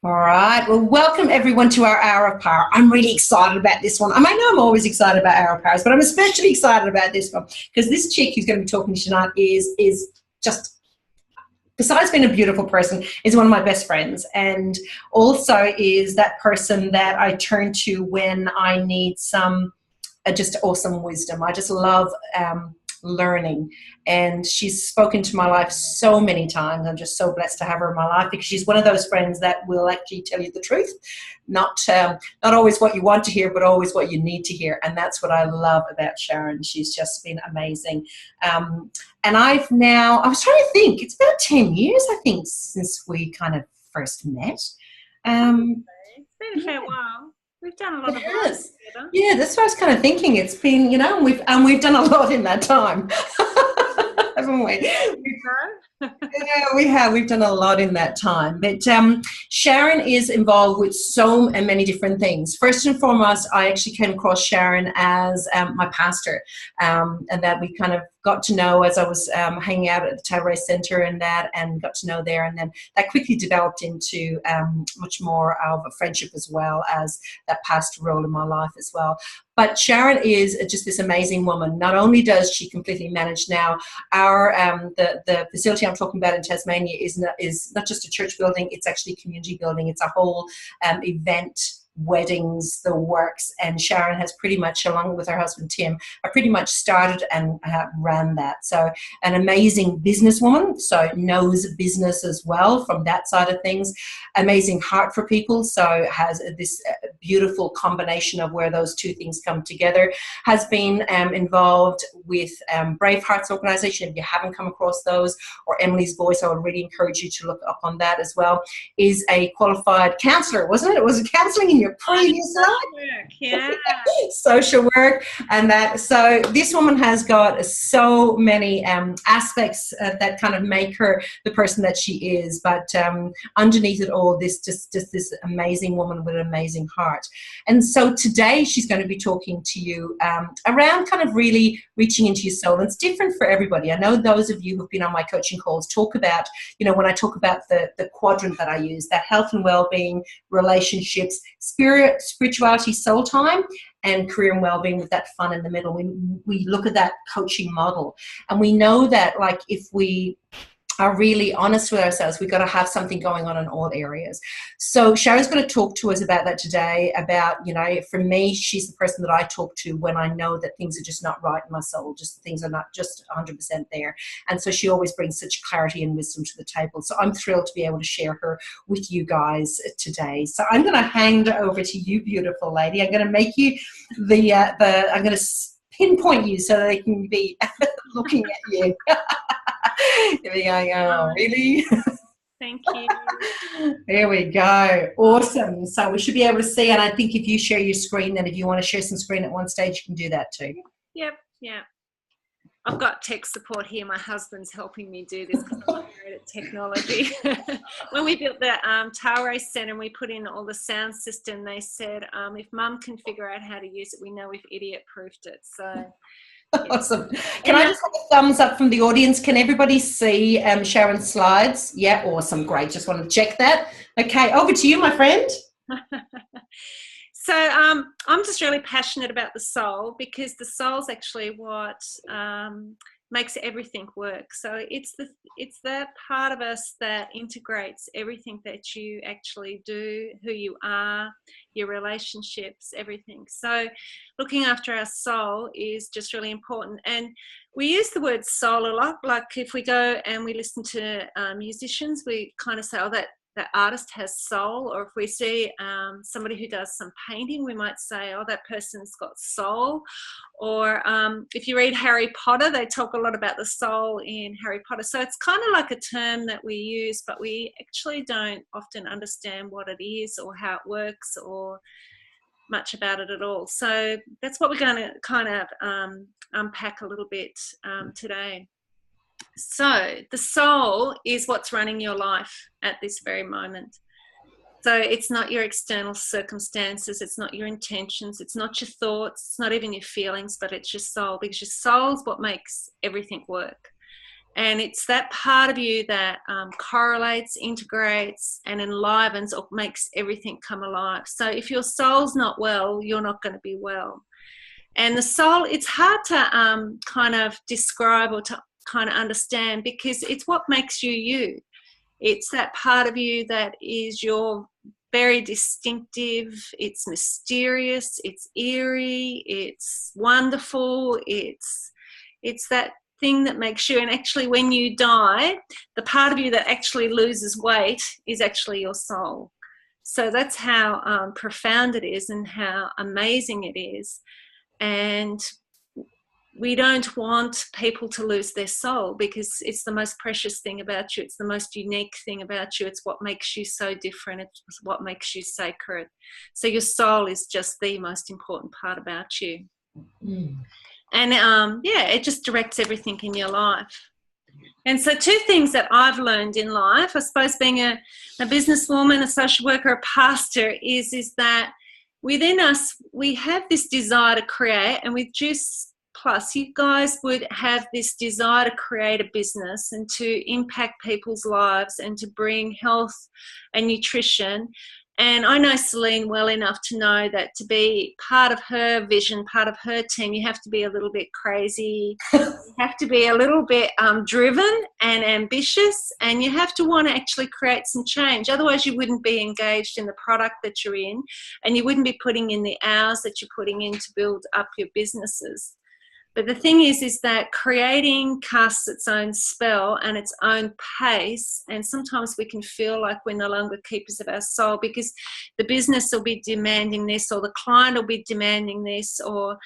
All right. Well, welcome everyone to our Hour of Power. I'm really excited about this one. I mean, I know I'm always excited about Hour of Powers, but I'm especially excited about this one because this chick who's going to be talking to tonight is just, besides being a beautiful person, is one of my best friends, and also is that person that I turn to when I need some just awesome wisdom. I just love learning, and she's spoken to my life so many times. I'm just so blessed to have her in my life because she's one of those friends that will actually tell you the truth, not always what you want to hear, but always what you need to hear. And that's what I love about Sharon. She's just been amazing. And I was trying to think, it's about 10 years, I think, since we kind of first met. It's been a fair while. We've done a lot It of life has. together. Yeah, that's what I was kind of thinking. It's been, we've done a lot in that time, haven't we? Yeah, we have. We've done a lot in that time. But Sharon is involved with so many different things. First and foremost, I actually came across Sharon as my pastor, and that we kind of got to know as I was hanging out at the Tilray Centre and got to know there. And then that quickly developed into much more of a friendship as well as that pastor role in my life as well. But Sharon is just this amazing woman. Not only does she completely manage now our the facility I'm talking about in Tasmania is not just a church building, it's actually a community building. It's a whole event, weddings, the works, and Sharon has pretty much, along with her husband Tim, pretty much started and ran that. So an amazing businesswoman, so knows business as well from that side of things. Amazing heart for people, so has this beautiful combination of where those two things come together. Has been involved with Brave Hearts organisation. If you haven't come across those, or Emily's Voice, I would really encourage you to look up on that as well. Is a qualified counsellor, wasn't it? It was counselling in your previous life. Yeah. Social work and that. So this woman has got so many aspects that kind of make her the person that she is. But underneath it all, just this amazing woman with an amazing heart. And so today she's going to be talking to you around kind of really reaching into your soul. And it's different for everybody. I know those of you who've been on my coaching calls talk about, when I talk about the quadrant that I use, that health and well-being, relationships, spirituality, soul time, and career and well-being with that fun in the middle. We look at that coaching model, and we know that, like, if we are really honest with ourselves, we've got to have something going on in all areas. So Sharon's going to talk to us about that today, about, for me, she's the person that I talk to when I know that things are just not right in my soul, just things are not just 100% there. And so she always brings such clarity and wisdom to the table. So I'm thrilled to be able to share her with you guys today. So I'm going to hand it over to you, beautiful lady. I'm going to make you I'm going to pinpoint you so they can be looking at you. Here we go. Oh, really? Thank you. There we go. Awesome. So we should be able to see, and I think if you share your screen, then if you want to share some screen at one stage, you can do that too. Yep. I've got tech support here. My husband's helping me do this because I'm not great at technology. When we built the Tilray Centre and we put in all the sound system, they said, if Mum can figure out how to use it, we know we've idiot-proofed it. So... Awesome. Can I just have a thumbs up from the audience? Can everybody see Sharon's slides? Yeah, awesome. Great. Just wanted to check that. Okay, over to you, my friend. So I'm just really passionate about the soul, because the soul's actually what makes everything work. So it's that part of us that integrates everything that you actually do, who you are, your relationships, everything. So looking after our soul is just really important. And we use the word soul a lot. Like if we go and we listen to musicians, we kind of say, oh, that artist has soul. Or if we see somebody who does some painting, we might say, oh, that person's got soul. Or if you read Harry Potter, they talk a lot about the soul in Harry Potter. So it's kind of like a term that we use, but we actually don't often understand what it is or how it works or much about it at all. So that's what we're going to kind of unpack a little bit today. So the soul is what's running your life at this very moment. So it's not your external circumstances, it's not your intentions, it's not your thoughts, it's not even your feelings, but it's your soul, because your soul is what makes everything work. And it's that part of you that correlates, integrates, and enlivens or makes everything come alive. So if your soul's not well, you're not going to be well. And the soul, it's hard to kind of describe or to kind of understand, because it's what makes you you. It's that part of you that is your very distinctive, it's mysterious, it's eerie, it's wonderful, it's that thing that makes you. And actually when you die, the part of you that actually loses weight is actually your soul. So that's how profound it is and how amazing it is. And we don't want people to lose their soul, because it's the most precious thing about you. It's the most unique thing about you. It's what makes you so different. It's what makes you sacred. So your soul is just the most important part about you. Mm. And yeah, it just directs everything in your life. And so two things that I've learned in life, I suppose, being a businesswoman, a social worker, a pastor, is that within us, we have this desire to create. And with Juice Plus, you guys would have this desire to create a business and to impact people's lives and to bring health and nutrition. And I know Celine well enough to know that to be part of her vision, part of her team, you have to be a little bit crazy, you have to be a little bit driven and ambitious, and you have to want to actually create some change. Otherwise, you wouldn't be engaged in the product that you're in, and you wouldn't be putting in the hours that you're putting in to build up your businesses. But the thing is that creating casts its own spell and its own pace, and sometimes we can feel like we're no longer keepers of our soul, because the business will be demanding this, or the client will be demanding this, or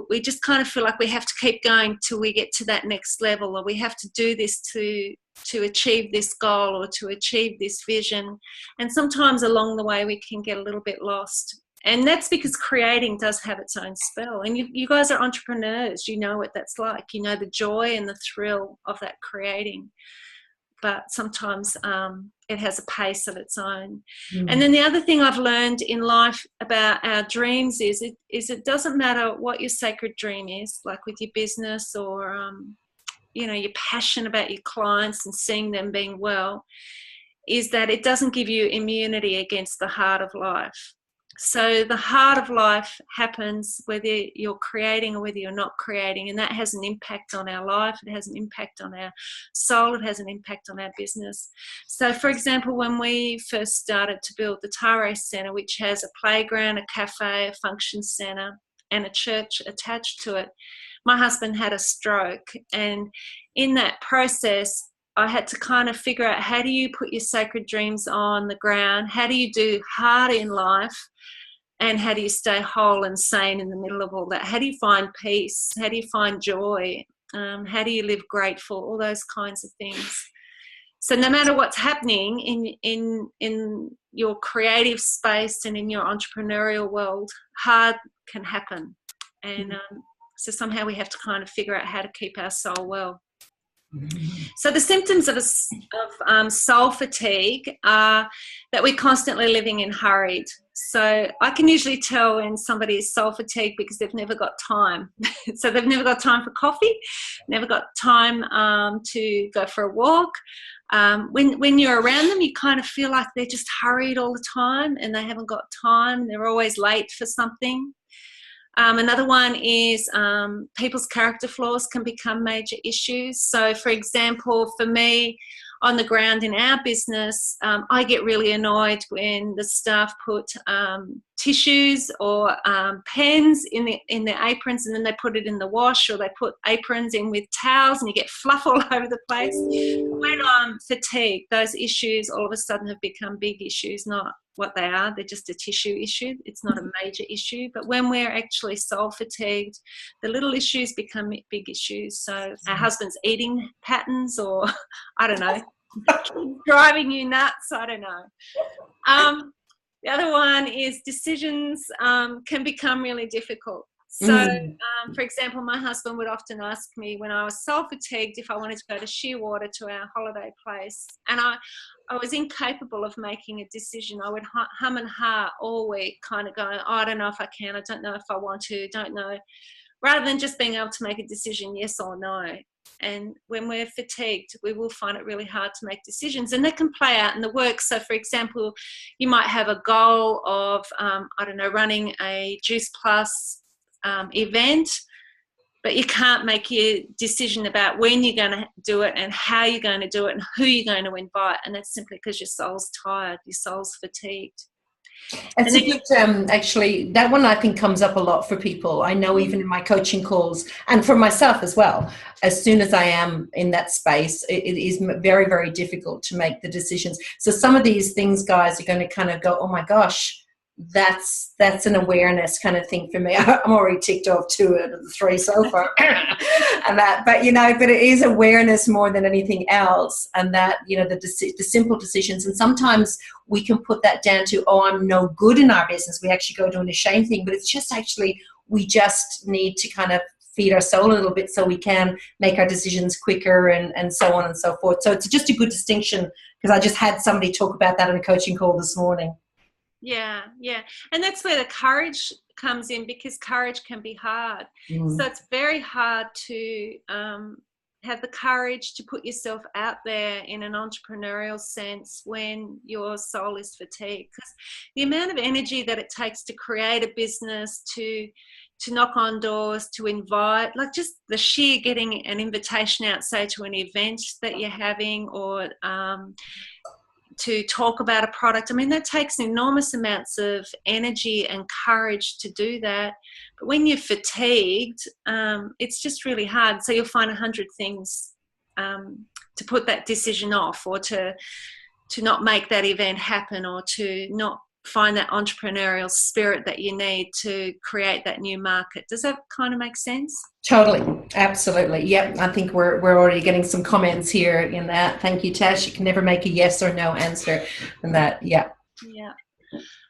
we just kind of feel like we have to keep going till we get to that next level, or we have to do this to achieve this goal or to achieve this vision. And sometimes along the way we can get a little bit lost. And that's because creating does have its own spell. And you guys are entrepreneurs. You know what that's like. You know the joy and the thrill of that creating. But sometimes it has a pace of its own. Mm. And then the other thing I've learned in life about our dreams is it doesn't matter what your sacred dream is, like with your business or, your passion about your clients and seeing them being well, is that it doesn't give you immunity against the heart of life. So the heart of life happens whether you're creating or whether you're not creating, and that has an impact on our life. It has an impact on our soul. It has an impact on our business. So, for example, when we first started to build the Tare Centre, which has a playground, a cafe, a function centre, and a church attached to it, my husband had a stroke, and in that process, I had to kind of figure out, how do you put your sacred dreams on the ground? How do you do hard in life? And how do you stay whole and sane in the middle of all that? How do you find peace? How do you find joy? How do you live grateful? All those kinds of things. So no matter what's happening in your creative space and in your entrepreneurial world, hard can happen. And so somehow we have to kind of figure out how to keep our soul well. So the symptoms of soul fatigue are that we're constantly living in hurried. So I can usually tell when somebody is soul fatigued because they've never got time. So they've never got time for coffee, never got time to go for a walk. When you're around them, you kind of feel like they're just hurried all the time and they haven't got time. They're always late for something. Another one is people's character flaws can become major issues. So, for example, for me, on the ground in our business, I get really annoyed when the staff put tissues or pens in the aprons, and then they put it in the wash, or they put aprons in with towels and you get fluff all over the place. When I'm fatigued, those issues all of a sudden have become big issues, not what they are. They're just a tissue issue. It's not a major issue. But when we're actually soul fatigued, the little issues become big issues. So our husband's eating patterns, or I don't know, driving you nuts, I don't know. The other one is decisions can become really difficult. So, for example, my husband would often ask me when I was soul fatigued if I wanted to go to Shearwater, to our holiday place, and I was incapable of making a decision. I would hum and ha all week, kind of going, oh, I don't know if I can, I don't know if I want to, don't know rather than just being able to make a decision yes or no. And when we're fatigued, we will find it really hard to make decisions, and that can play out in the work. So for example, you might have a goal of running a Juice Plus event, but you can't make a decision about when you're going to do it and how you're going to do it and who you're going to invite. And that's simply because your soul's tired, your soul's fatigued. It's a good, actually, that one I think comes up a lot for people. I know even in my coaching calls, and for myself as well, as soon as I am in that space, it is very, very difficult to make the decisions. So some of these things, guys, are going to kind of go, oh my gosh, that's an awareness kind of thing for me. I'm already ticked off 2 out of the 3 so far. And that, but but it is awareness more than anything else, and that the simple decisions. And sometimes we can put that down to, oh, I'm no good in our business. We actually go doing a shame thing, but it's just actually we just need to kind of feed our soul a little bit so we can make our decisions quicker and so on and so forth. So it's just a good distinction, because I just had somebody talk about that in a coaching call this morning. Yeah. And that's where the courage comes in, because courage can be hard. So it's very hard to have the courage to put yourself out there in an entrepreneurial sense when your soul is fatigued. Because the amount of energy that it takes to create a business, to knock on doors, to invite, like just the sheer getting an invitation out, say to an event that you're having, or to talk about a product. I mean, that takes enormous amounts of energy and courage to do that. But when you're fatigued, it's just really hard. So you'll find 100 things to put that decision off, or to not make that event happen, or to not find that entrepreneurial spirit that you need to create that new market. Does that kind of make sense? Totally. Absolutely. Yep. I think we're already getting some comments here in that. Thank you, Tash. You can never make a yes or no answer in that. Yeah. Yeah.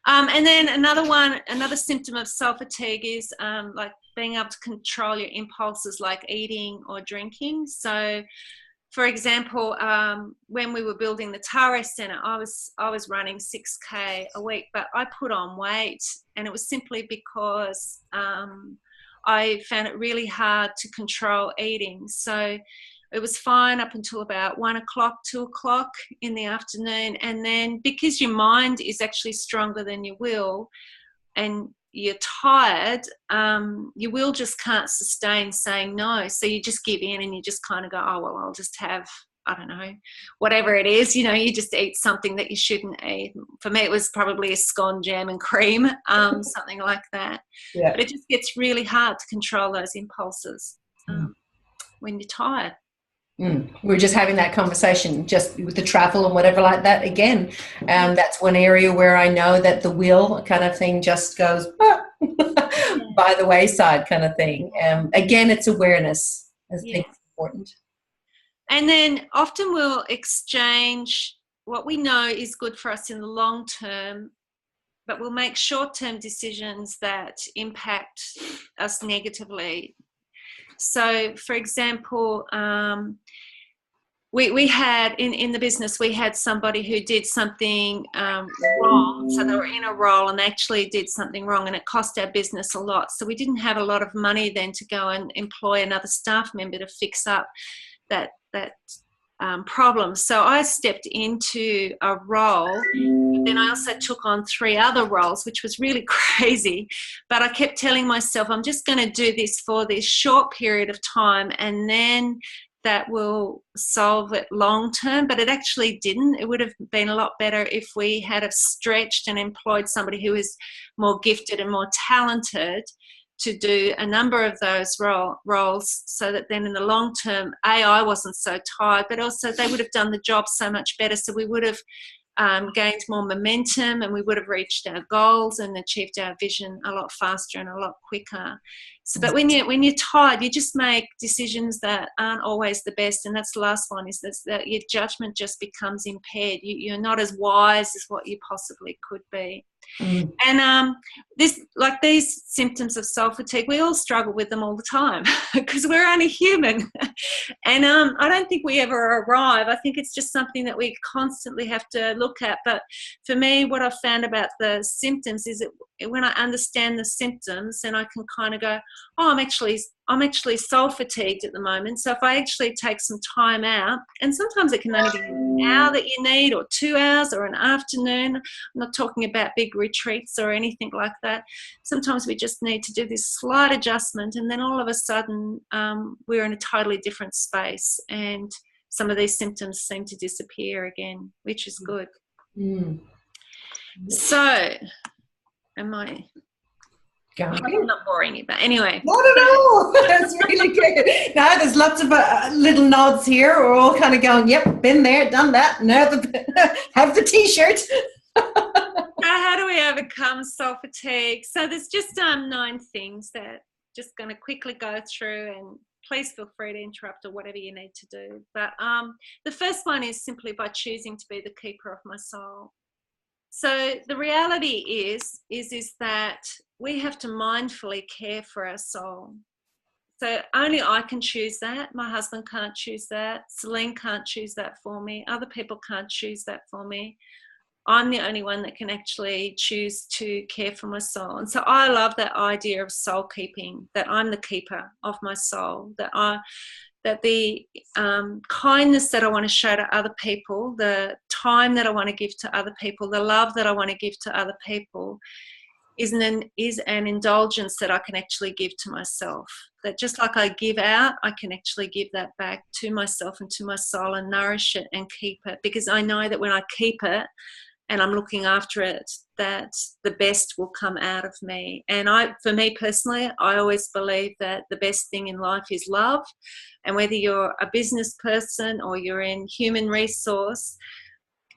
And then another symptom of soul fatigue is like being able to control your impulses, like eating or drinking. So for example, when we were building the Tara Centre, I was running 6K a week, but I put on weight, and it was simply because I found it really hard to control eating. So it was fine up until about 1 o'clock, 2 o'clock in the afternoon, and then because your mind is actually stronger than your will, and you're tired, your will just can't sustain saying no. So you just give in, and you just kind of go, oh, well, I'll just have, I don't know, whatever it is, you just eat something that you shouldn't eat. For me, it was probably a scone, jam and cream, something like that. Yeah. But it just gets really hard to control those impulses when you're tired. We were just having that conversation just with the travel and whatever like that again. That's one area where I know that the will kind of thing just goes by the wayside kind of thing. Again, it's awareness. I think it's important. And then often we'll exchange what we know is good for us in the long term, but we'll make short-term decisions that impact us negatively. So, for example, we had in the business, we had somebody who did something wrong. So they were in a role and actually did something wrong, and it cost our business a lot. So we didn't have a lot of money then to go and employ another staff member to fix up that problem. So I stepped into a role. Then I also took on 3 other roles, which was really crazy. But I kept telling myself, I'm just going to do this for this short period of time, and then that will solve it long term. But it actually didn't. It would have been a lot better if we had have stretched and employed somebody who is more gifted and more talented to do a number of those roles, so that then in the long term, I wasn't so tired, but also they would have done the job so much better. So we would have gained more momentum, and we would have reached our goals and achieved our vision a lot faster and a lot quicker. So, but when you're tired, you just make decisions that aren't always the best, and that's the last one, is that your judgment just becomes impaired. You're not as wise as what you possibly could be. And these symptoms of soul fatigue, we all struggle with them all the time because we're only human. And I don't think we ever arrive. I think it's just something that we constantly have to look at. But for me, what I've found about the symptoms is that when I understand the symptoms, then I can kind of go, oh, I'm actually soul fatigued at the moment. So if I actually take some time out, and sometimes it can only be an hour that you need, or 2 hours, or an afternoon. I'm not talking about big retreats or anything like that. Sometimes we just need to do this slight adjustment, and then all of a sudden we're in a totally different space, and some of these symptoms seem to disappear again, which is good. So am I... I'm not boring you, but anyway. Not at all. That's really good. No, there's lots of little nods here. We're all kind of going, yep, been there, done that. Now have the T-shirt. How do we overcome soul fatigue? So there's just 9 things that just going to quickly go through, and please feel free to interrupt or whatever you need to do. But the first one is simply by choosing to be the keeper of my soul. So the reality is that we have to mindfully care for our soul. So only I can choose that. My husband can't choose that. Celine can't choose that for me. Other people can't choose that for me. I'm the only one that can actually choose to care for my soul. And so I love that idea of soul keeping, that I'm the keeper of my soul, that the kindness that I want to show to other people, the time that I want to give to other people, the love that I want to give to other people is an indulgence that I can actually give to myself. That just like I give out, I can actually give that back to myself and to my soul and nourish it and keep it, because I know that when I keep it and I'm looking after it, that the best will come out of me. And for me personally, I always believe that the best thing in life is love. And whether you're a business person or you're in human resource,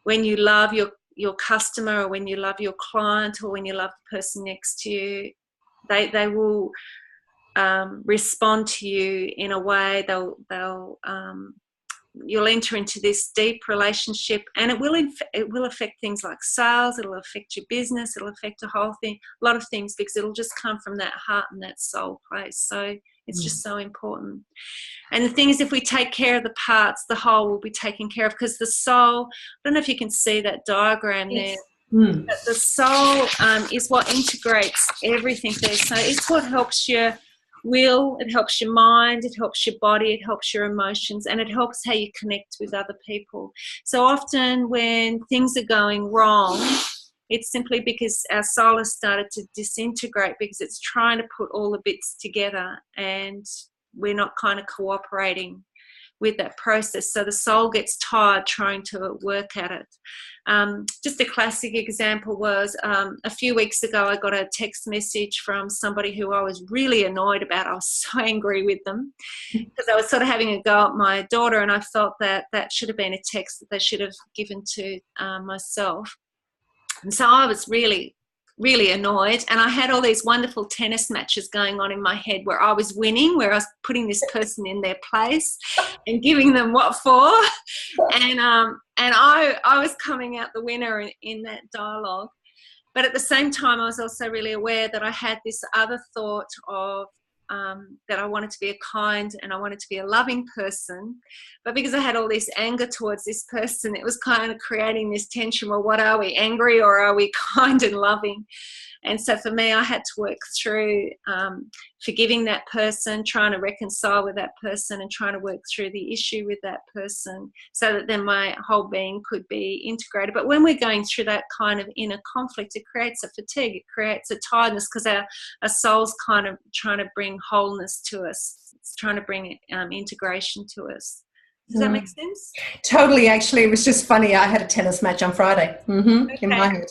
when you love your customer, or when you love your client, or when you love the person next to you, they will respond to you in a way. You'll enter into this deep relationship, and it will affect things like sales. It'll affect your business. It'll affect a lot of things, because it'll just come from that heart and that soul place. So it's just so important. And the thing is, if we take care of the parts, the whole will be taken care of, because the soul, I don't know if you can see that diagram there, but the soul is what integrates everything there. So it's what helps your will, it helps your mind, it helps your body, it helps your emotions, and it helps how you connect with other people. So often when things are going wrong, it's simply because our soul has started to disintegrate, because it's trying to put all the bits together and we're not kind of cooperating with that process. So the soul gets tired trying to work at it. Just a classic example was a few weeks ago, I got a text message from somebody who I was really annoyed about. I was so angry with them because I was sort of having a go at my daughter, and I felt that should have been a text that they should have given to myself. And so I was really annoyed, and I had all these wonderful tennis matches going on in my head where I was winning, where I was putting this person in their place and giving them what for, and I was coming out the winner in that dialogue. But at the same time, I was also really aware that I had this other thought of that I wanted to be a kind and I wanted to be a loving person. But because I had all this anger towards this person, it was kind of creating this tension. Well, what are we, angry or are we kind and loving? And so for me, I had to work through forgiving that person, trying to reconcile with that person, and trying to work through the issue with that person so that then my whole being could be integrated. But when we're going through that kind of inner conflict, it creates a fatigue, it creates a tiredness, because our soul's kind of trying to bring wholeness to us. It's trying to bring integration to us. Does that make sense? Totally. Actually, it was just funny. I had a tennis match on Friday in my head.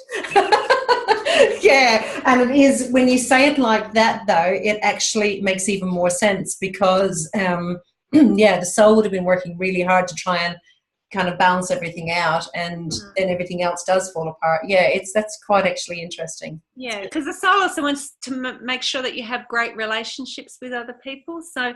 Yeah, and it is, when you say it like that, though, it actually makes even more sense, because the soul would have been working really hard to try and kind of balance everything out, and then everything else does fall apart. Yeah, that's quite actually interesting. Yeah, because the soul also wants to make sure that you have great relationships with other people. So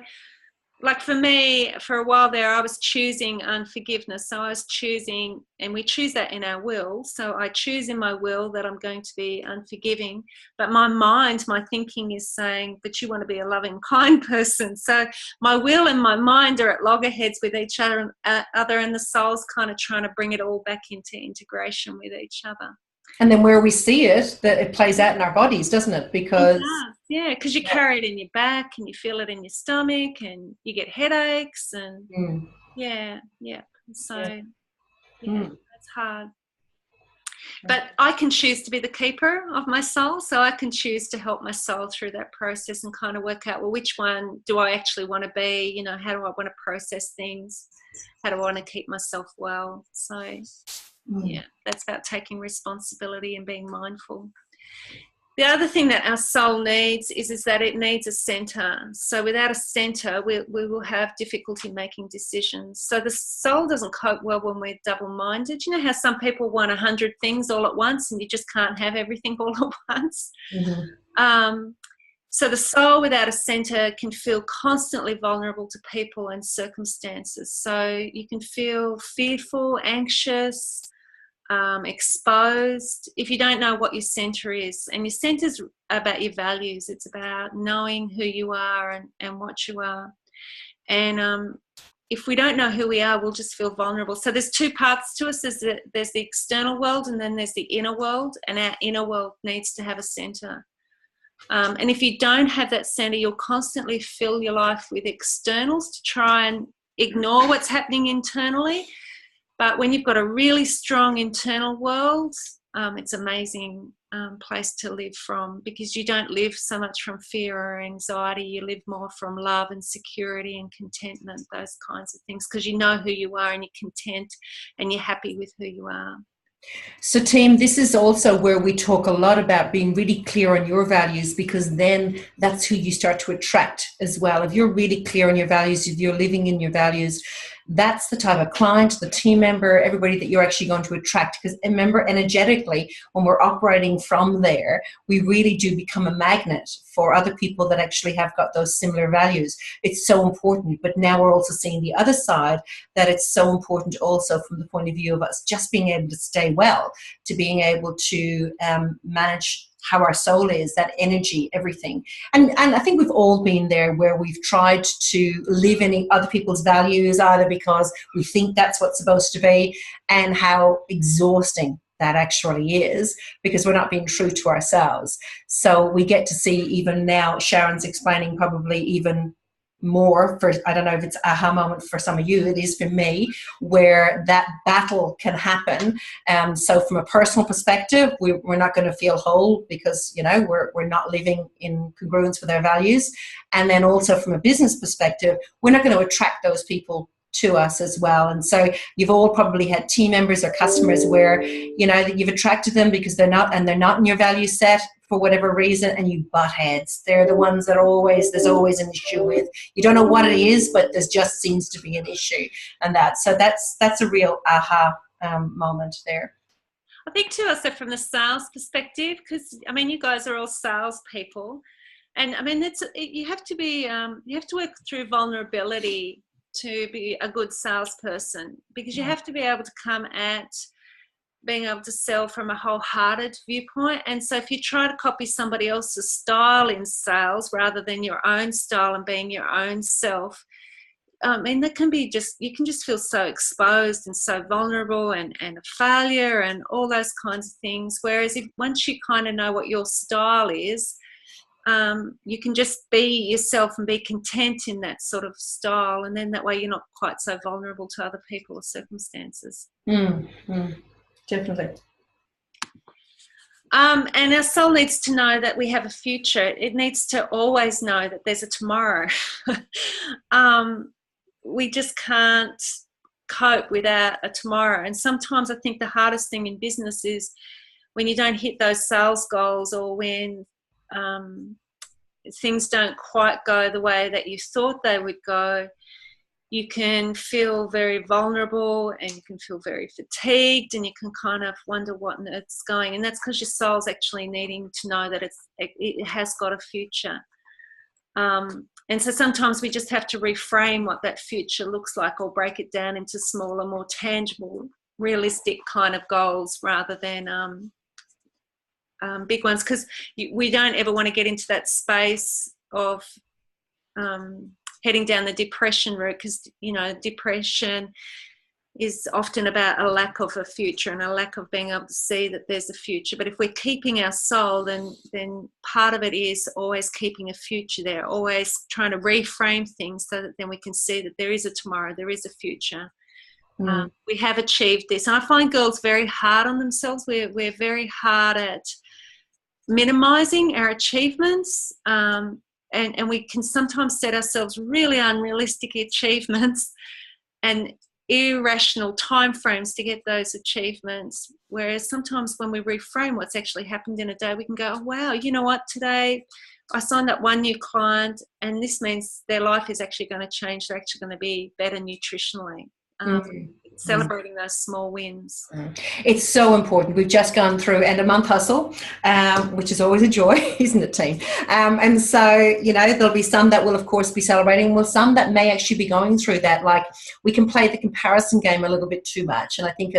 like for me, for a while there, I was choosing unforgiveness. So I was choosing, and we choose that in our will. So I choose in my will that I'm going to be unforgiving. But my mind, my thinking is saying, but you want to be a loving, kind person. So my will and my mind are at loggerheads with each other, and the soul's kind of trying to bring it all back into integration with each other. And then where we see it, that it plays out in our bodies, doesn't it? Because yeah, because you carry it in your back and you feel it in your stomach and you get headaches and yeah. So it's hard. But I can choose to be the keeper of my soul, so I can choose to help my soul through that process and kind of work out, well, which one do I actually want to be? You know, how do I want to process things? How do I want to keep myself well? So yeah, that's about taking responsibility and being mindful. The other thing that our soul needs is that it needs a center. So without a center, we will have difficulty making decisions. So the soul doesn't cope well when we're double-minded. You know how some people want 100 things all at once and you just can't have everything all at once? So the soul without a center can feel constantly vulnerable to people and circumstances. So you can feel fearful, anxious, exposed if you don't know what your center is. And your center is about your values. It's about knowing who you are and what you are. And if we don't know who we are, we'll just feel vulnerable. So there's two parts to us. There's the external world and then there's the inner world, and our inner world needs to have a center. And if you don't have that center, you'll constantly fill your life with externals to try and ignore what's happening internally. But when you've got a really strong internal world, it's an amazing place to live from, because you don't live so much from fear or anxiety. You live more from love and security and contentment, those kinds of things, because you know who you are and you're content and you're happy with who you are. So team, this is also where we talk a lot about being really clear on your values, because then that's who you start to attract as well. If you're really clear on your values, if you're living in your values, that's the type of client, the team member, everybody that you're actually going to attract. Because remember, energetically, when we're operating from there, we really do become a magnet for other people that actually have got those similar values. It's so important. But now we're also seeing the other side, that it's so important also from the point of view of us just being able to stay well, to being able to manage how our soul is, that energy, everything. And I think we've all been there where we've tried to live in other people's values, either because we think that's what's supposed to be, and how exhausting that actually is, because we're not being true to ourselves. So we get to see, even now, Sharon's explaining probably even more, for I don't know if it's aha moment for some of you, it is for me, where that battle can happen. So from a personal perspective, we're not going to feel whole because, you know, we're not living in congruence with our values. And then also from a business perspective, we're not going to attract those people to us as well. And so you've all probably had team members or customers where, you know, that you've attracted them because they're not in your value set for whatever reason, and you butt heads. They're the ones that there's always an issue with. You don't know what it is, but there just seems to be an issue, and so that's a real aha moment there. I think too, also from the sales perspective, because I mean, you guys are all sales people, and I mean, you have to work through vulnerability to be a good salesperson, because you have to be able to come at being able to sell from a wholehearted viewpoint. And so if you try to copy somebody else's style in sales rather than your own style and being your own self, and that can be you can just feel so exposed and so vulnerable and a failure and all those kinds of things. Whereas once you kind of know what your style is, you can just be yourself and be content in that sort of style, and then that way you're not quite so vulnerable to other people or circumstances. Definitely. And our soul needs to know that we have a future. It needs to always know that there's a tomorrow. We just can't cope without a tomorrow. And sometimes I think the hardest thing in business is when you don't hit those sales goals, or when things don't quite go the way that you thought they would go. You can feel very vulnerable and you can feel very fatigued, and you can kind of wonder what it's going. And that's because your soul's actually needing to know that it has got a future. And so sometimes we just have to reframe what that future looks like, or break it down into smaller, more tangible, realistic kind of goals rather than big ones, because we don't ever want to get into that space of heading down the depression route, because, you know, depression is often about a lack of a future and a lack of being able to see that there's a future. But if we're keeping our soul, then part of it is always keeping a future there, always trying to reframe things so that then we can see that there is a tomorrow, there is a future. We have achieved this. And I find girls very hard on themselves. We're very hard at minimizing our achievements, and we can sometimes set ourselves really unrealistic achievements and irrational timeframes to get those achievements, whereas sometimes when we reframe what's actually happened in a day, we can go, oh, wow, you know what, today I signed up one new client and this means their life is actually going to change. They're actually going to be better nutritionally. Celebrating those small wins. It's so important. We've just gone through end of month hustle, which is always a joy, isn't it, team? And so, you know, there'll be some that will, of course, be celebrating. Well, some that may actually be going through that. Like, we can play the comparison game a little bit too much. And I think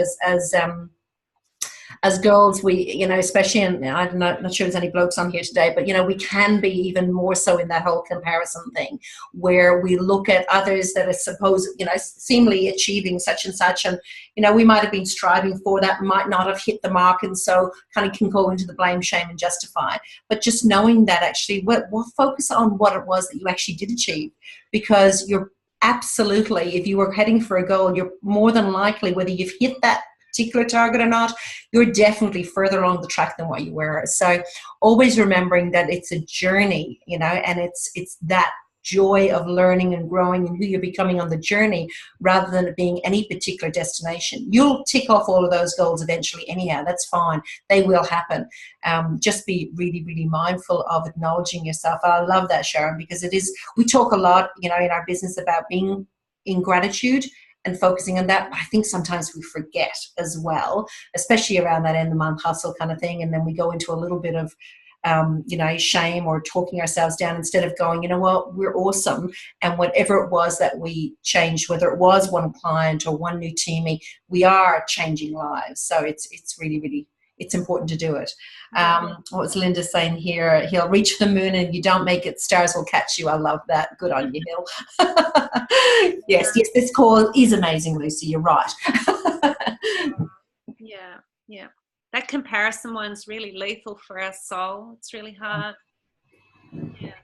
as girls, we, you know, especially, and I'm not sure there's any blokes on here today, but, you know, we can be even more so in that whole comparison thing, where we look at others that are supposed, you know, seemingly achieving such and such, and, you know, we might have been striving for that, might not have hit the mark, and so kind of can go into the blame, shame, and justify. But just knowing that actually, we'll focus on what it was that you actually did achieve, because you're absolutely, if you were heading for a goal, you're more than likely, whether you've hit that particular target or not, you're definitely further along the track than what you were. So always remembering that it's a journey, you know, and it's that joy of learning and growing and who you're becoming on the journey, rather than it being any particular destination. You'll tick off all of those goals eventually anyhow. That's fine. They will happen. Just be really, really mindful of acknowledging yourself. I love that, Sharon, because it is, we talk a lot, you know, in our business about being in gratitude and focusing on that. I think sometimes we forget as well, especially around that end of the month hustle kind of thing. And then we go into a little bit of, you know, shame or talking ourselves down, instead of going, you know what, we're awesome. And whatever it was that we changed, whether it was one client or one new teammate, we are changing lives. So it's really, really, it's important to do it. What was Linda saying here? He'll reach the moon and you don't make it, stars will catch you. I love that. Good on you, Hill. Yes, this call is amazing, Lucy. You're right. Yeah. That comparison one's really lethal for our soul. It's really hard. Yeah.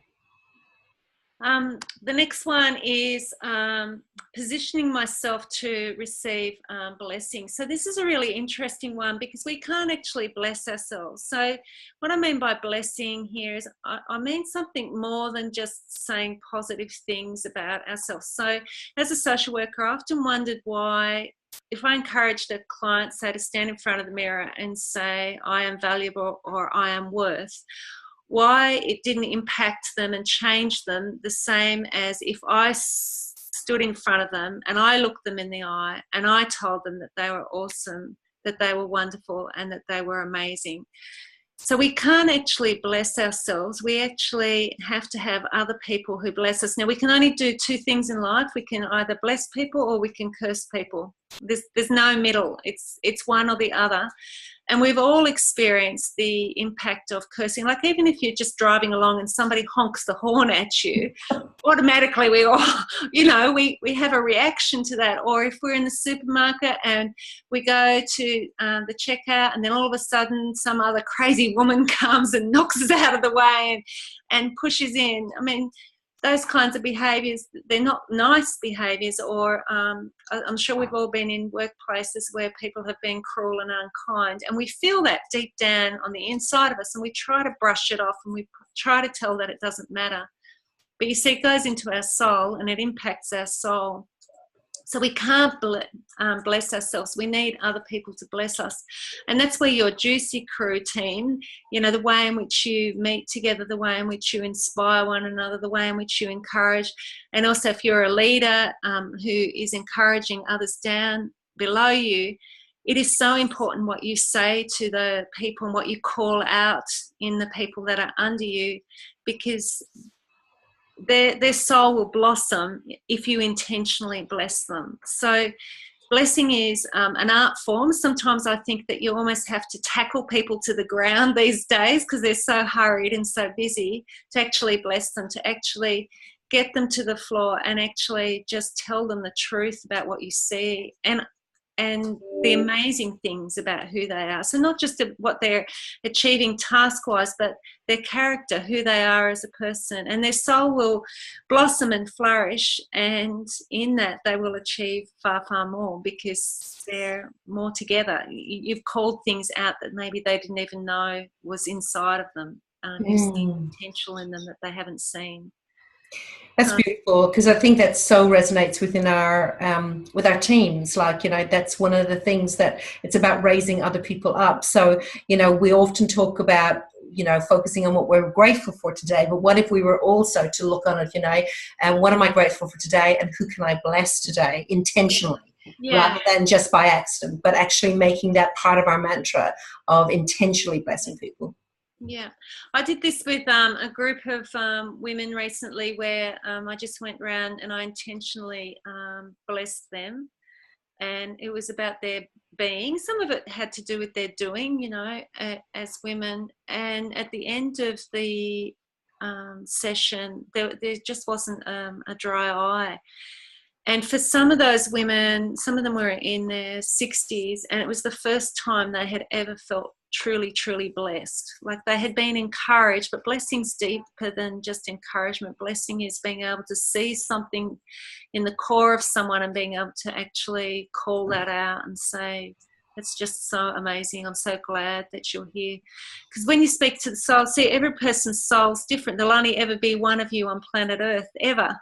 The next one is positioning myself to receive blessings. So this is a really interesting one, because we can't actually bless ourselves. So what I mean by blessing here is I mean something more than just saying positive things about ourselves. So as a social worker, I often wondered why, if I encouraged a client, say, to stand in front of the mirror and say, I am valuable or I am worth, why it didn't impact them and change them the same as if I stood in front of them and I looked them in the eye and I told them that they were awesome, that they were wonderful, and that they were amazing. So we can't actually bless ourselves. We actually have to have other people who bless us. Now, we can only do two things in life. We can either bless people or we can curse people. There's no middle. It's one or the other. And we've all experienced the impact of cursing. Like, even if you're just driving along and somebody honks the horn at you, automatically we all, you know, we have a reaction to that. Or if we're in the supermarket and we go to the checkout, and then all of a sudden some other crazy woman comes and knocks us out of the way and pushes in. I mean, those kinds of behaviours, they're not nice behaviours. Or I'm sure we've all been in workplaces where people have been cruel and unkind, and we feel that deep down on the inside of us, and we try to brush it off and we try to tell that it doesn't matter. But you see, it goes into our soul and it impacts our soul. So we can't bless ourselves. We need other people to bless us. And that's where your Juicy Crew team, you know, the way in which you meet together, the way in which you inspire one another, the way in which you encourage. And also, if you're a leader who is encouraging others down below you, it is so important what you say to the people and what you call out in the people that are under you, because their soul will blossom if you intentionally bless them. So blessing is an art form. Sometimes I think that you almost have to tackle people to the ground these days because they're so hurried and so busy, to actually bless them, to actually get them to the floor and actually just tell them the truth about what you see and the amazing things about who they are. So not just what they're achieving task-wise, but their character, who they are as a person. And their soul will blossom and flourish, and in that they will achieve far, far more because they're more together. You've called things out that maybe they didn't even know was inside of them. You see potential in them that they haven't seen. That's beautiful, because I think that so resonates within our with our teams. Like, you know, that's one of the things that it's about raising other people up. So, you know, we often talk about, you know, focusing on what we're grateful for today, but what if we were also to look on it, you know, and what am I grateful for today, and who can I bless today intentionally, rather than just by accident, but actually making that part of our mantra of intentionally blessing people. Yeah, I did this with a group of women recently where I just went around and I intentionally blessed them, and it was about their being. Some of it had to do with their doing, you know, as women. And at the end of the session, there just wasn't a dry eye. And for some of those women, some of them were in their 60s, and it was the first time they had ever felt truly, truly blessed. Like they had been encouraged, but blessing's deeper than just encouragement. Blessing is being able to see something in the core of someone and being able to actually call that out and say, it's just so amazing. I'm so glad that you're here. Because when you speak to the soul, see, every person's soul's different. There'll only ever be one of you on planet Earth, ever.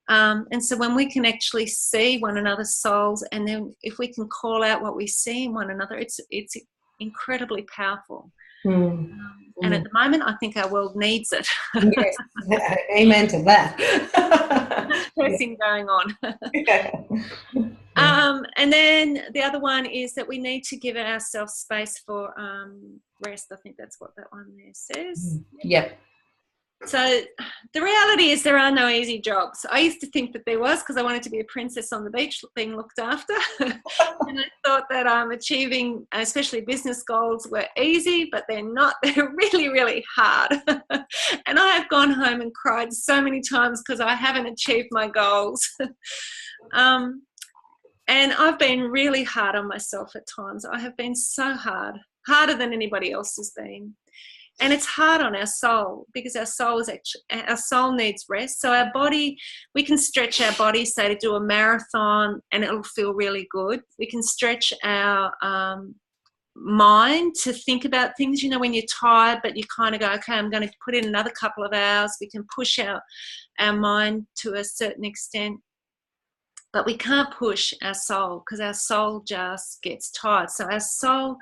And so when we can actually see one another's souls, and then if we can call out what we see in one another, it's incredibly powerful. And at the moment, I think our world needs it. Yes, amen to that. Much cursing going on. And then the other one is that we need to give ourselves space for rest. I think that's what that one there says. Yeah. So the reality is there are no easy jobs. I used to think that there was, because I wanted to be a princess on the beach being looked after. And I thought that achieving especially business goals were easy, but they're not. They're really, really hard. And I have gone home and cried so many times because I haven't achieved my goals. And I've been really hard on myself at times. I have been so hard, harder than anybody else has been. And it's hard on our soul, because our soul needs rest. So our body, we can stretch our body, say, to do a marathon, and it'll feel really good. We can stretch our mind to think about things, you know, when you're tired, but you kind of go, okay, I'm going to put in another couple of hours. We can push our mind to a certain extent. But we can't push our soul, because our soul just gets tired. So our soul,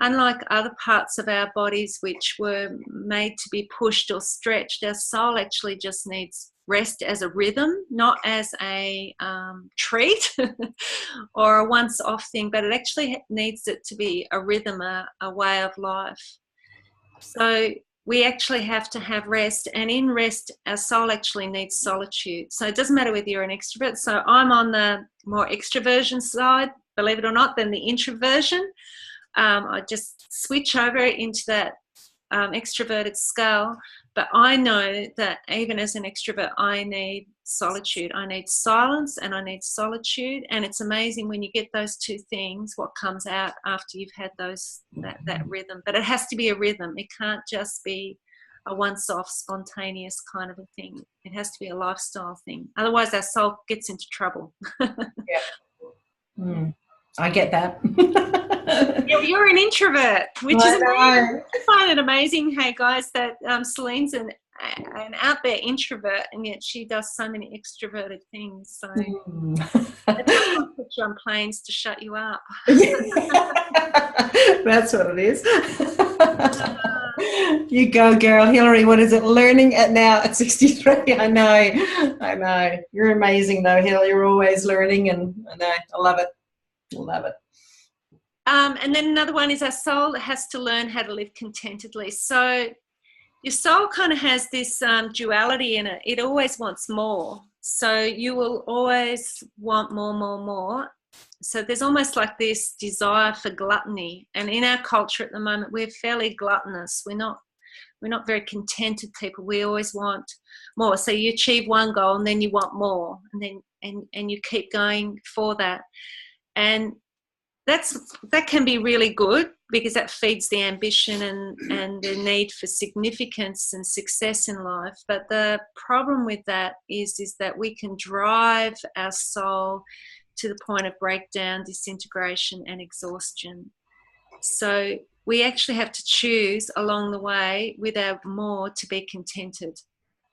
unlike other parts of our bodies which were made to be pushed or stretched, our soul actually just needs rest as a rhythm, not as a treat or a once-off thing, but it actually needs it to be a rhythm, a way of life. So we actually have to have rest, and in rest, our soul actually needs solitude. So it doesn't matter whether you're an extrovert. So I'm on the more extroversion side, believe it or not, than the introversion. I just switch over into that extroverted scale. But I know that even as an extrovert, I need solitude. I need silence and I need solitude. And it's amazing when you get those two things, what comes out after you've had that rhythm. But it has to be a rhythm. It can't just be a once-off, spontaneous kind of a thing. It has to be a lifestyle thing. Otherwise, our soul gets into trouble. I get that. You're an introvert, which is amazing. I find it amazing, hey guys, that Celine's an out there introvert, and yet she does so many extroverted things. So that's why I put you on planes to shut you up. That's what it is. You go, girl. Hillary, what is it? Learning at now at 63. I know. You're amazing, though, Hill. You're always learning, and I love it. Love it. And then another one is our soul has to learn how to live contentedly. So Your soul kind of has this duality in it. It always wants more. So you will always want more, more, more. So there's almost like this desire for gluttony. And in our culture at the moment, we're fairly gluttonous. We're not very contented people. We always want more. So you achieve one goal and then you want more, and then and you keep going for that. And that can be really good because that feeds the ambition and the need for significance and success in life. But the problem with that is that we can drive our soul to the point of breakdown, disintegration, and exhaustion. So we actually have to choose along the way with our more to be contented.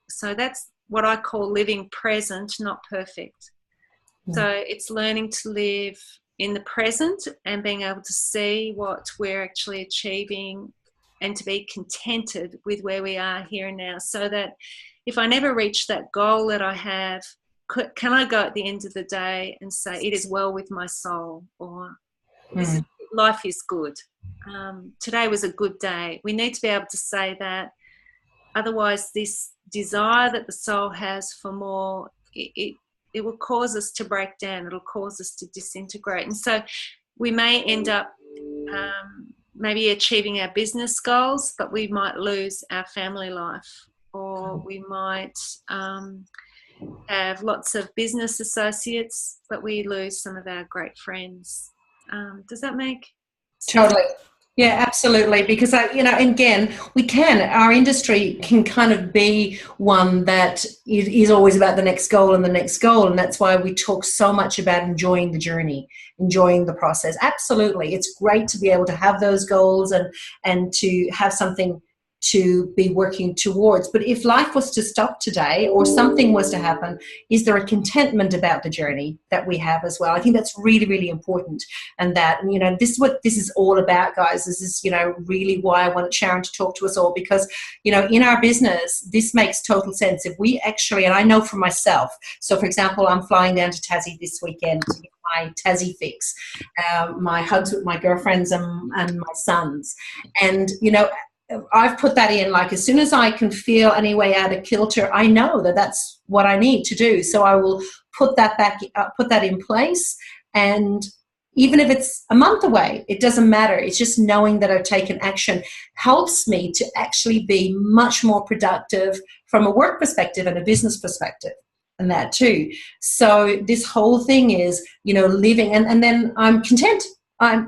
So that's what I call living present, not perfect. So it's learning to live in the present and being able to see what we're actually achieving and to be contented with where we are here and now, so that if I never reach that goal that I have, can I go at the end of the day and say it is well with my soul, or life is good. Today was a good day. We need to be able to say that. Otherwise, this desire that the soul has for more, it will cause us to break down. It'll cause us to disintegrate. And so we may end up maybe achieving our business goals, but we might lose our family life, or we might have lots of business associates, but we lose some of our great friends. Does that make sense? Totally. Yeah, absolutely. Because, again, our industry can kind of be one that is always about the next goal and the next goal. And that's why we talk so much about enjoying the journey, enjoying the process. Absolutely. It's great to be able to have those goals and to have something to be working towards. But if life was to stop today or something was to happen, is there a contentment about the journey that we have as well? I think that's really, really important. And that, this is what this is all about, guys. This is, really why I wanted Sharon to talk to us all, because, in our business, this makes total sense. If we actually, and I know for myself, so for example, I'm flying down to Tassie this weekend to get my Tassie fix, my hugs with my girlfriends and my sons. And, I've put that in, like, as soon as I can feel any way out of kilter, I know that that's what I need to do. So I will put that in place. And even if it's a month away, it doesn't matter. It's just knowing that I've taken action helps me to actually be much more productive from a work perspective and a business perspective. And that too. So this whole thing is, living, and then I'm content.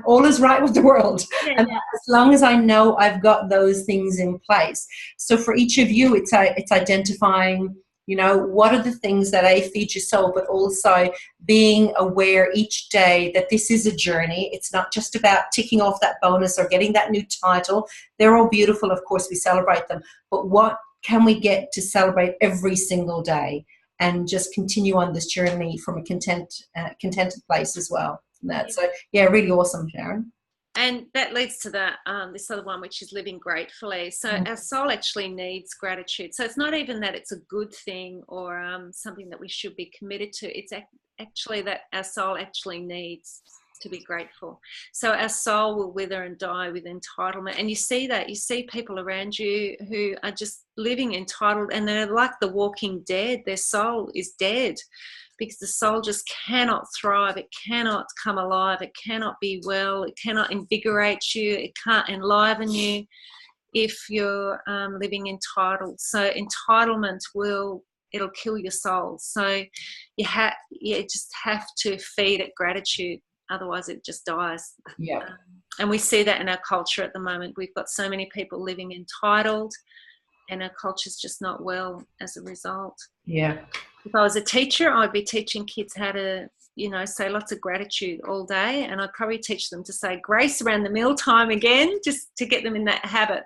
All is right with the world. Yeah. And as long as I know I've got those things in place. So for each of you, it's identifying, what are the things that feed your soul, but also being aware each day that this is a journey. It's not just about ticking off that bonus or getting that new title. They're all beautiful. Of course, we celebrate them. But what can we get to celebrate every single day and just continue on this journey from a contented place as well? So yeah, really awesome, Sharon. And that leads to that this other one, which is living gratefully. So our soul actually needs gratitude. So it's not even that it's a good thing or something that we should be committed to. It's actually that our soul actually needs to be grateful. So our soul will wither and die with entitlement. And you see that. You see people around you who are just living entitled, and they're like the walking dead. Their soul is dead, because the soul just cannot thrive. It cannot come alive. It cannot be well. It cannot invigorate you. It can't enliven you if you're living entitled. So entitlement it'll kill your soul. So you just have to feed it gratitude. Otherwise it just dies. Yeah. And we see that in our culture at the moment. We've got so many people living entitled, and our culture's just not well as a result. Yeah. If I was a teacher, I'd be teaching kids how to, say lots of gratitude all day. And I'd probably teach them to say grace around the mealtime again, just to get them in that habit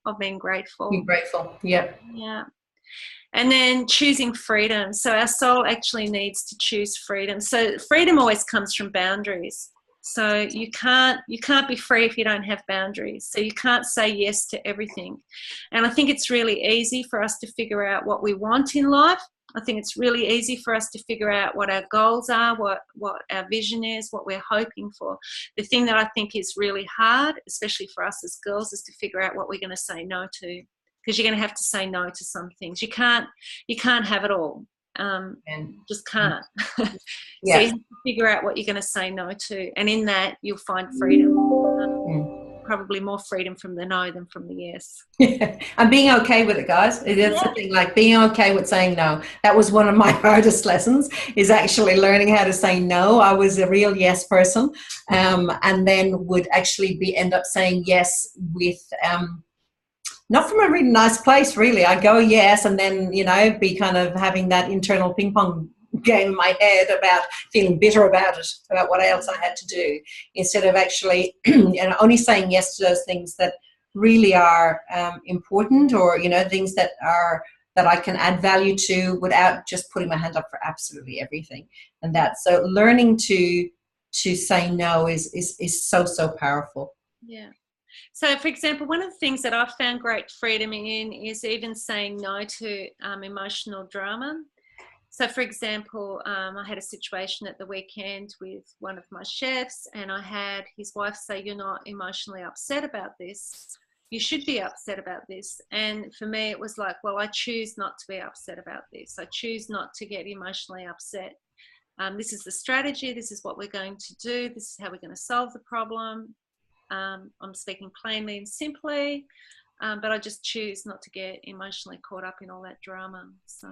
of being grateful. Be grateful. Yep. Yeah. And then choosing freedom. So our soul actually needs to choose freedom. So freedom always comes from boundaries. So you can't be free if you don't have boundaries. So you can't say yes to everything. And I think it's really easy for us to figure out what we want in life. I think it's really easy for us to figure out what our goals are, what our vision is, what we're hoping for. The thing that I think is really hard, especially for us as girls, is to figure out what we're going to say no to. because you're going to have to say no to some things. You can't have it all. Just can't. Yeah. So you have to figure out what you're going to say no to, and in that you'll find freedom. Probably more freedom from the no than from the yes. And being okay with it, guys. It's something like being okay with saying no. That was one of my hardest lessons, is actually learning how to say no. I was a real yes person, and then would actually end up saying yes with not from a really nice place, really. I go yes, and then, you know, be kind of having that internal ping pong game in my head about feeling bitter about it, about what else I had to do, instead of actually only saying yes to those things that really are important, or, you know, things that I can add value to, without just putting my hand up for absolutely everything. And so learning to say no is so powerful. Yeah. So, for example, one of the things that I've found great freedom in is even saying no to emotional drama. So, for example, I had a situation at the weekend with one of my chefs, and I had his wife say, "You're not emotionally upset about this. You should be upset about this." And for me, it was like, well, I choose not to be upset about this. I choose not to get emotionally upset. This is the strategy. This is what we're going to do. This is how we're going to solve the problem. I'm speaking plainly and simply, but I just choose not to get emotionally caught up in all that drama. So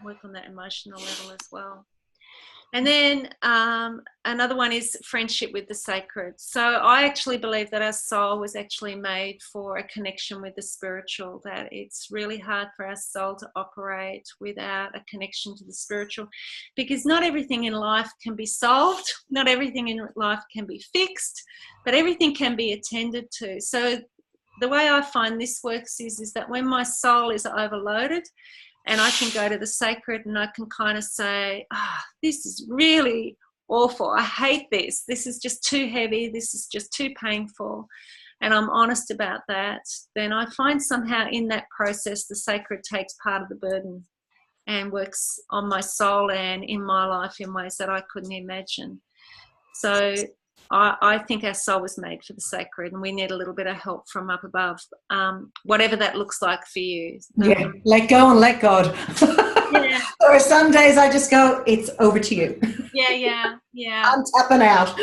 work on that emotional level as well. And then another one is friendship with the sacred. So I actually believe that our soul was actually made for a connection with the spiritual, that it's really hard for our soul to operate without a connection to the spiritual, because not everything in life can be solved, not everything in life can be fixed, but everything can be attended to. So the way I find this works is that when my soul is overloaded, and I can go to the sacred and I can kind of say, this is really awful. I hate this. This is just too heavy. This is just too painful. And I'm honest about that. Then I find somehow in that process, the sacred takes part of the burden and works on my soul and in my life in ways that I couldn't imagine. So I think our soul was made for the sacred, and we need a little bit of help from up above, whatever that looks like for you. Yeah, let go and let God. Yeah. There are some days I just go, it's over to you. Yeah. I'm tapping out.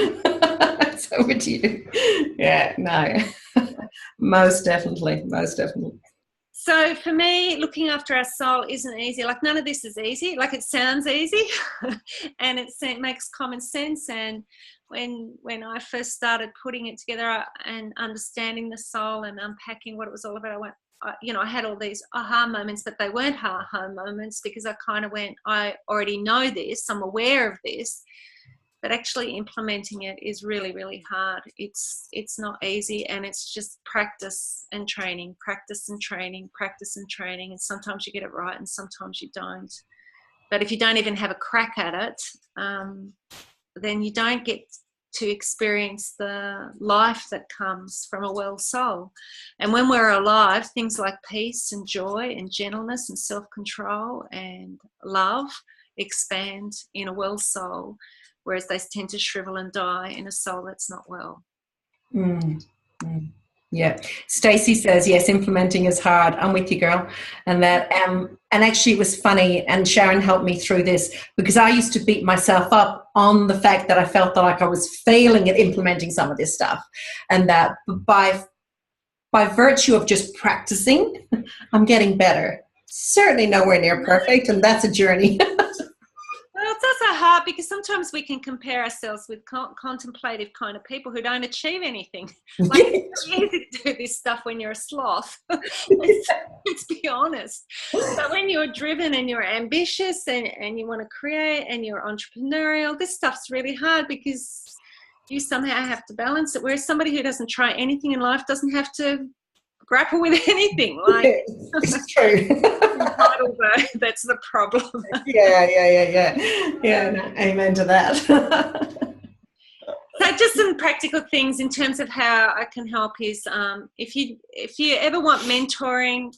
It's over to you. Yeah, no. Most definitely. So for me, looking after our soul isn't easy. Like, none of this is easy. Like, it sounds easy and it makes common sense. And when I first started putting it together and understanding the soul and unpacking what it was all about, I had all these aha moments, but they weren't aha moments, because I kind of went, I already know this, I'm aware of this, but actually implementing it is really, really hard. It's not easy, and it's just practice and training, and sometimes you get it right and sometimes you don't. But if you don't even have a crack at it, then you don't get to experience the life that comes from a well soul. And when we're alive, things like peace and joy and gentleness and self-control and love expand in a well soul, whereas they tend to shrivel and die in a soul that's not well. Yeah. Stacey says, yes, implementing is hard. I'm with you, girl. And that, and actually it was funny, and Sharon helped me through this, because I used to beat myself up on the fact that I felt like I was failing at implementing some of this stuff, and that by virtue of just practicing, I'm getting better. Certainly nowhere near perfect, and that's a journey. Well, it's also hard because sometimes we can compare ourselves with contemplative kind of people who don't achieve anything. Like, it's easy to do this stuff when you're a sloth. Let's be honest. But when you're driven and you're ambitious and you want to create and you're entrepreneurial, this stuff's really hard because you somehow have to balance it. Whereas somebody who doesn't try anything in life doesn't have to grapple with anything. Like, it's true. That's the problem. Yeah. No, amen to that. So just some practical things in terms of how I can help is, if you ever want mentoring,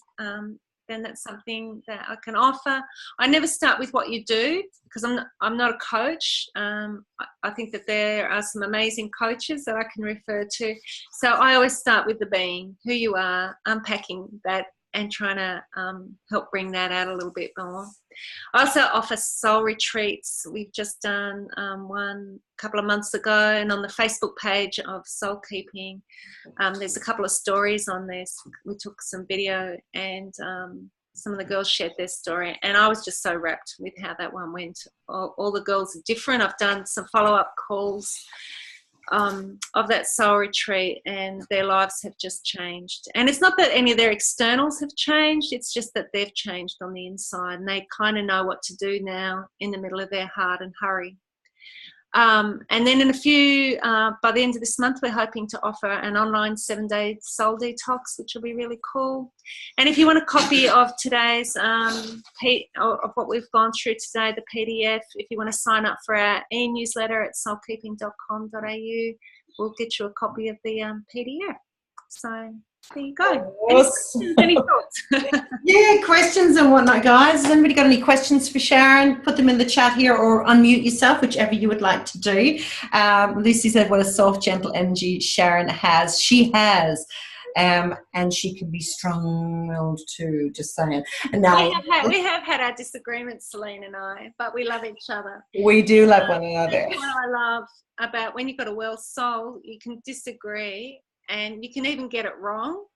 then that's something that I can offer. I never start with what you do, because I'm not a coach. I think that there are some amazing coaches that I can refer to. So I always start with the being, who you are, unpacking that, and trying to help bring that out a little bit more. I also offer soul retreats. We've just done one a couple of months ago, and on the Facebook page of Soul Keeping, there's a couple of stories on this. We took some video, and some of the girls shared their story, and I was just so wrapped with how that one went. All the girls are different. I've done some follow-up calls of that soul retreat, and their lives have just changed. And it's not that any of their externals have changed, it's just that they've changed on the inside, and they kind of know what to do now in the middle of their heart and hurry. And then in a few, by the end of this month, we're hoping to offer an online 7-day soul detox, which will be really cool. And if you want a copy of today's, of what we've gone through today, the PDF, if you want to sign up for our e-newsletter at soulkeeping.com.au, we'll get you a copy of the PDF. So there you go. Awesome. Any thoughts? Yeah, questions and whatnot, guys. Has anybody got any questions for Sharon? Put them in the chat here, or unmute yourself, whichever you would like to do. Lucy said, what a soft, gentle energy Sharon has. She has. And she can be strong-willed too, just saying. Now, we have had our disagreements, Celine and I, but we love each other. We do love one another. That's what I love about when you've got a well soul, you can disagree, and you can even get it wrong.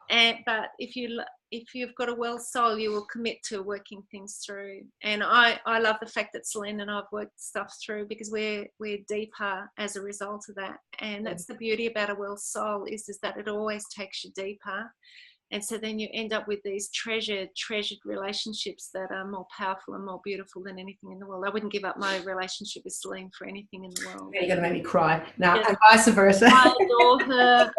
But if you've got a well soul, you will commit to working things through. And I love the fact that Celine and I've worked stuff through, because we're deeper as a result of that. And that's the beauty about a well soul, is that it always takes you deeper. And so then you end up with these treasured relationships that are more powerful and more beautiful than anything in the world. I wouldn't give up my relationship with Celine for anything in the world. You're going to make me cry. No, yeah. And vice versa. I adore her.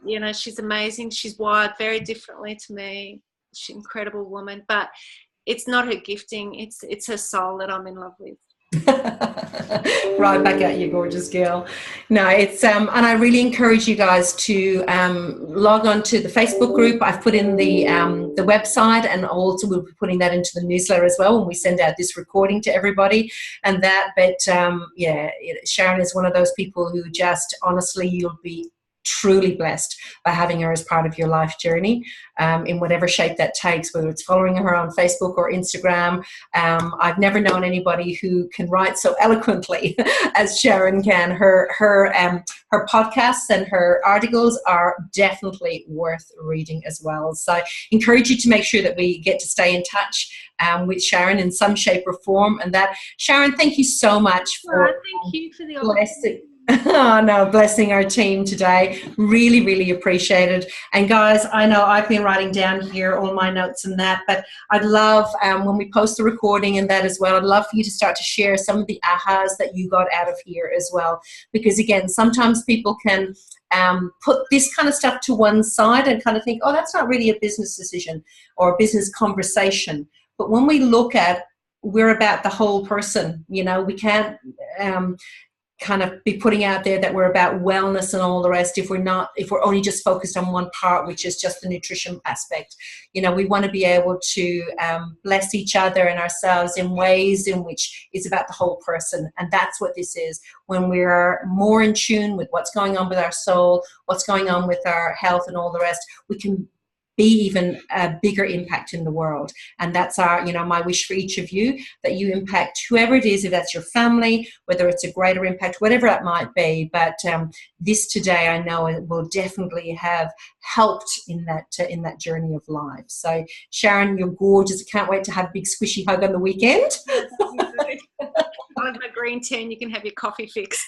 You know, she's amazing. She's wired very differently to me. She's an incredible woman. But it's not her gifting. It's her soul that I'm in love with. Right back at you, gorgeous girl. No, it's and I really encourage you guys to log on to the Facebook group. I've put in the website, and also we'll be putting that into the newsletter as well when we send out this recording to everybody. And that, but yeah, Sharon is one of those people who just, honestly, you'll be truly blessed by having her as part of your life journey, in whatever shape that takes, whether it's following her on Facebook or Instagram. I've never known anybody who can write so eloquently as Sharon can. Her podcasts and her articles are definitely worth reading as well. So I encourage you to make sure that we get to stay in touch with Sharon in some shape or form. And that, Sharon, thank you so much for thank you for the opportunity. Oh no, blessing our team today. Really, really appreciated. And guys, I know I've been writing down here all my notes and that, but I'd love, when we post the recording and that as well, I'd love for you to start to share some of the ahas that you got out of here as well. Because again, sometimes people can put this kind of stuff to one side and kind of think, oh, that's not really a business decision or a business conversation. But when we look at, we're about the whole person, you know, we can't kind of be putting out there that we're about wellness and all the rest if we're only just focused on one part, which is just the nutrition aspect. You know, we want to be able to bless each other and ourselves in ways in which is about the whole person. And that's what this is. When we're more in tune with what's going on with our soul, what's going on with our health and all the rest, we can be even a bigger impact in the world. And that's our, you know, my wish for each of you, that you impact whoever it is, if that's your family, whether it's a greater impact, whatever it might be. But this today, I know it will definitely have helped in that journey of life. So Sharon, you're gorgeous. I can't wait to have a big squishy hug on the weekend. I have my green tea and you can have your coffee fix.